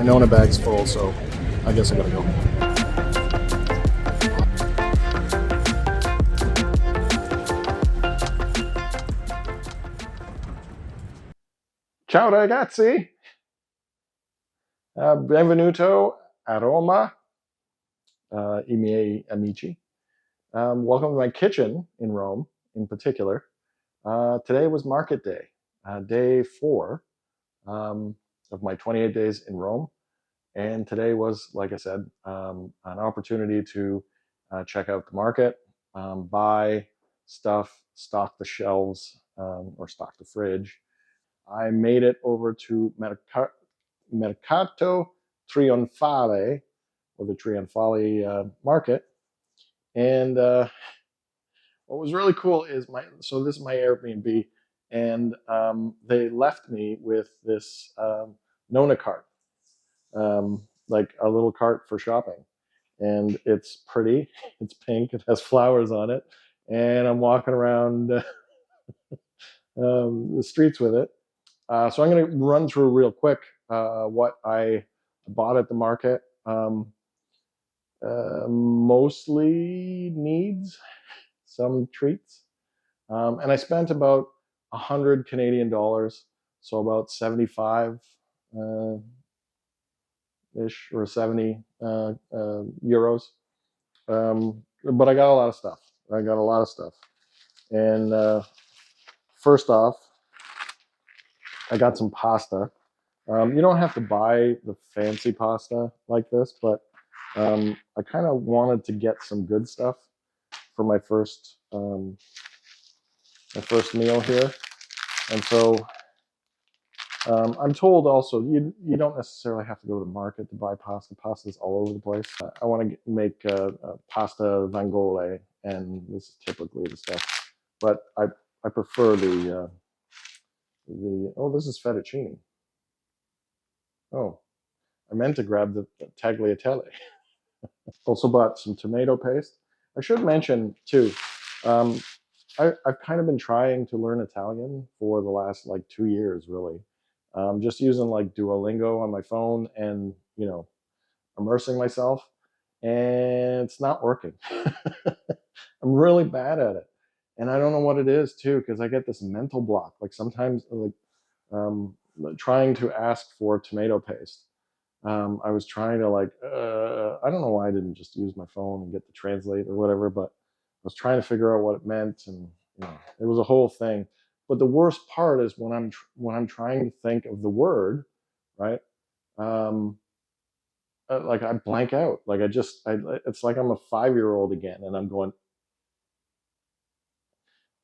My Nona bag's full, so I guess I gotta go. Ciao ragazzi, benvenuto a Roma, I miei amici. Welcome to my kitchen in Rome, in particular. Today was market day, day 4 of my 28 days in Rome. And today was, like I said, an opportunity to check out the market, buy stuff, stock the shelves, or stock the fridge. I made it over to Mercato Trionfale, or the Trionfale market. And what was really cool is so this is my Airbnb, and they left me with this Nona cart, like a little cart for shopping. And it's pretty, it's pink, it has flowers on it. And I'm walking around the streets with it. So I'm going to run through real quick what I bought at the market. Mostly needs, some treats. And I spent about 100 Canadian dollars, so about 75 ish, or 70 euros. But I got a lot of stuff. And first off, I got some pasta. You don't have to buy the fancy pasta like this, but I kind of wanted to get some good stuff for my first meal here. And so I'm told also you don't necessarily have to go to the market to buy pasta. Pasta's all over the place. I want to make pasta vongole, and this is typically the stuff. But I prefer the oh, this is fettuccine. Oh, I meant to grab the tagliatelle. Also bought some tomato paste. I should mention too, I've kind of been trying to learn Italian for the last like 2 years, really. Just using like Duolingo on my phone and, immersing myself, and it's not working. I'm really bad at it. And I don't know what it is too, because I get this mental block. Like sometimes, like trying to ask for tomato paste. I was trying to I don't know why I didn't just use my phone and get the translate or whatever, but I was trying to figure out what it meant, and it was a whole thing. But the worst part is when I'm trying to think of the word, right? Um, like I blank out. Like it's like I'm a 5-year-old again, and I'm going,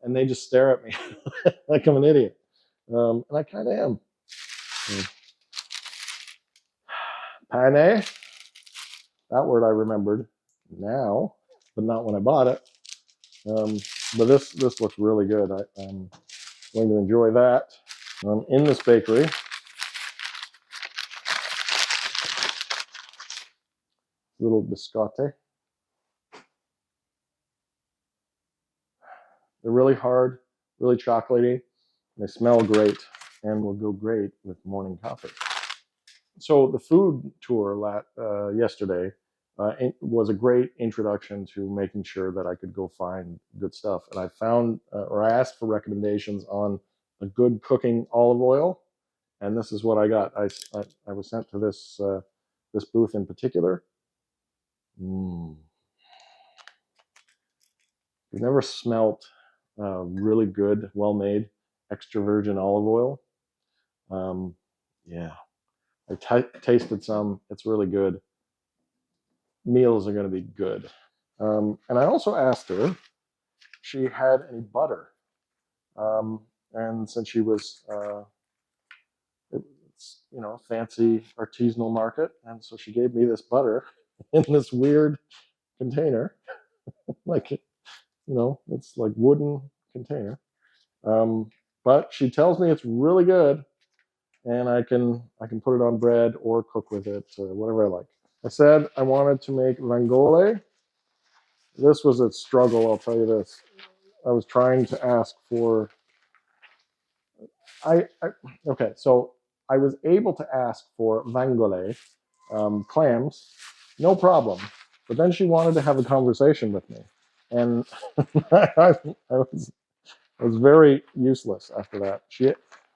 and they just stare at me like I'm an idiot, and I kind of am. Pane, that word I remembered now, but not when I bought it. But this looks really good. I'm going to enjoy that. In this bakery, little biscotti. They're really hard, really chocolatey. They smell great and will go great with morning coffee. So the food tour yesterday was a great introduction to making sure that I could go find good stuff. And I found, or I asked for recommendations on a good cooking olive oil, and this is what I got. I was sent to this booth in particular. You've never smelt really good, well-made, extra virgin olive oil. Yeah, I tasted some. It's really good. Meals are going to be good. And I also asked her if she had any butter. And since she was, it's, fancy artisanal market, and so she gave me this butter in this weird container, like, it's like wooden container. But she tells me it's really good, and I can put it on bread or cook with it, or whatever I like. I said I wanted to make vongole. This was a struggle, I'll tell you this. I was trying to ask for. Okay, so I was able to ask for vongole, clams, no problem. But then she wanted to have a conversation with me, and I was very useless after that.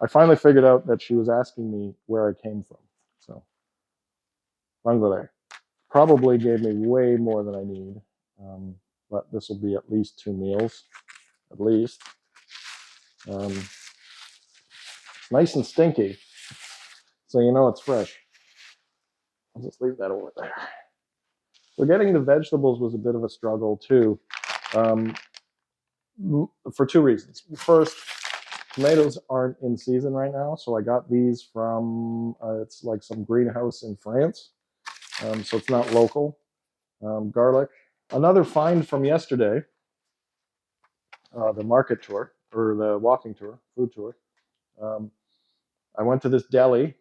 I finally figured out that she was asking me where I came from. So vongole probably gave me way more than I need, but this will be at least 2 meals, at least. Nice and stinky, so you know it's fresh. I'll just leave that over there. So getting the vegetables was a bit of a struggle too, um, for 2 reasons. First, tomatoes aren't in season right now, so I got these from, it's like some greenhouse in France, so it's not local. Garlic. Another find from yesterday, the market tour, or the walking tour, food tour. I went to this deli,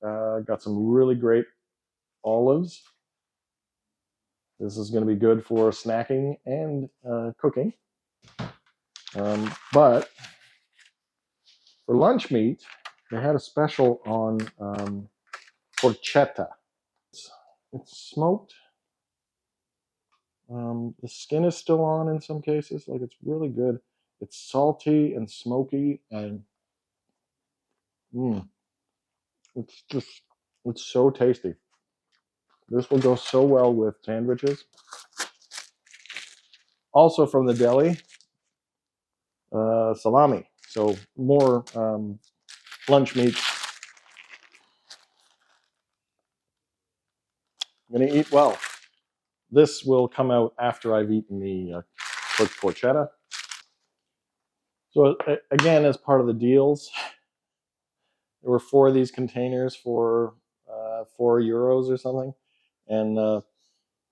got some really great olives. This is going to be good for snacking and cooking. But for lunch meat, they had a special on porchetta. It's smoked. The skin is still on in some cases. Like, it's really good. It's salty and smoky, and it's just, it's so tasty. This will go so well with sandwiches. Also from the deli, salami. So more lunch meat. I'm going to eat well. This will come out after I've eaten the cooked porchetta. So again, as part of the deals, there were 4 of these containers for €4 or something, and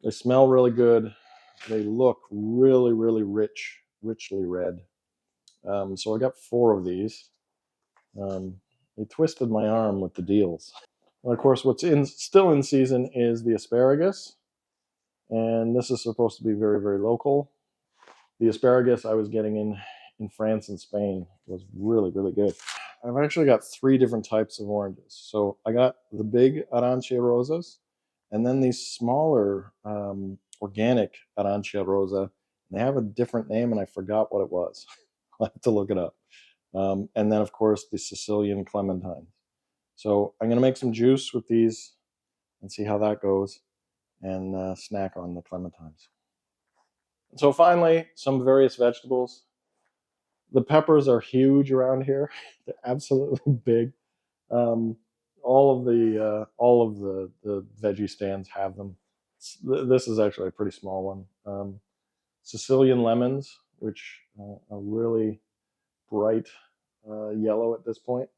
they smell really good. They look really, really richly red. So I got 4 of these. They twisted my arm with the deals. And of course, what's still in season is the asparagus, and this is supposed to be very, very local. The asparagus I was getting in France and Spain was really, really good. I've actually got 3 different types of oranges. So I got the big Arancia Rosas, and then these smaller organic Arancia Rosa. They have a different name, and I forgot what it was. I'll have to look it up. And then, of course, the Sicilian Clementine. So I'm going to make some juice with these and see how that goes, and snack on the clementines. So finally, some various vegetables. The peppers are huge around here. They're absolutely big. All of the veggie stands have them. This is actually a pretty small one. Sicilian lemons, which are really bright yellow at this point,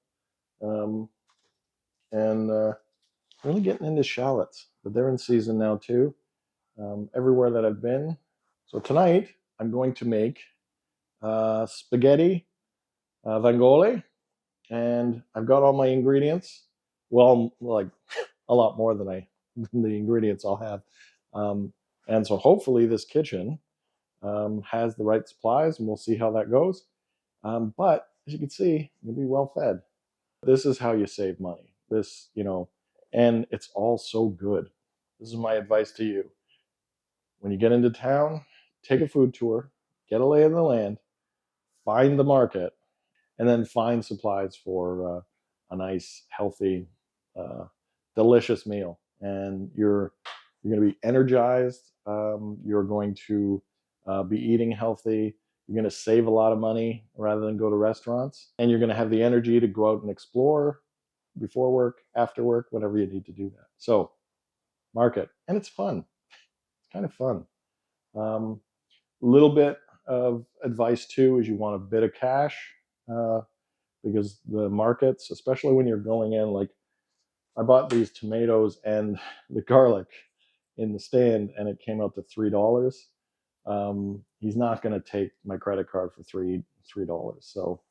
and really getting into shallots, but they're in season now too. Everywhere that I've been. So tonight I'm going to make spaghetti vongole, and I've got all my ingredients. Well, like a lot more than the ingredients I'll have. And so hopefully this kitchen has the right supplies, and we'll see how that goes. But as you can see, you'll be well fed. This is how you save money. And it's all so good. This is my advice to you. When you get into town, take a food tour, get a lay of the land, find the market, and then find supplies for a nice, healthy, delicious meal. And you're going to be energized. You're going to be eating healthy. You're going to save a lot of money rather than go to restaurants. And you're going to have the energy to go out and explore before work, after work, whenever you need to do that. So, market. And it's fun. It's kind of fun. Little bit of advice too is you want a bit of cash, because the markets, especially when you're going in, like I bought these tomatoes and the garlic in the stand, and it came out to $3. He's not going to take my credit card for $3. So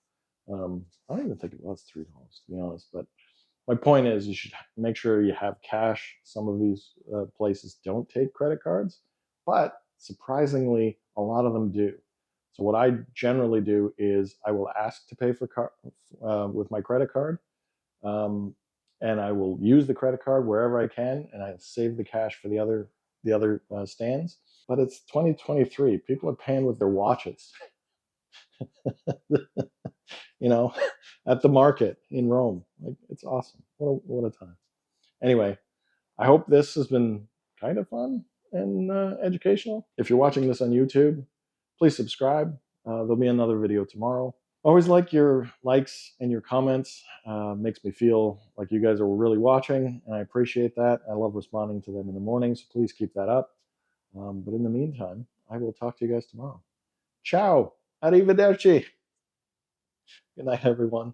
I don't even think it was $3, to be honest. But my point is, you should make sure you have cash. Some of these places don't take credit cards, but surprisingly, a lot of them do. So what I generally do is I will ask to pay for with my credit card, And I will use the credit card wherever I can, and I save the cash for the other stands. But it's 2023. People are paying with their watches, you know, at the market in Rome. Like, it's awesome. What a time. Anyway, I hope this has been kind of fun and educational. If you're watching this on YouTube, please subscribe. There'll be another video tomorrow. Always like your likes and your comments. Makes me feel like you guys are really watching, and I appreciate that. I love responding to them in the morning, so please keep that up. But in the meantime, I will talk to you guys tomorrow. Ciao. Arrivederci. Good night, everyone.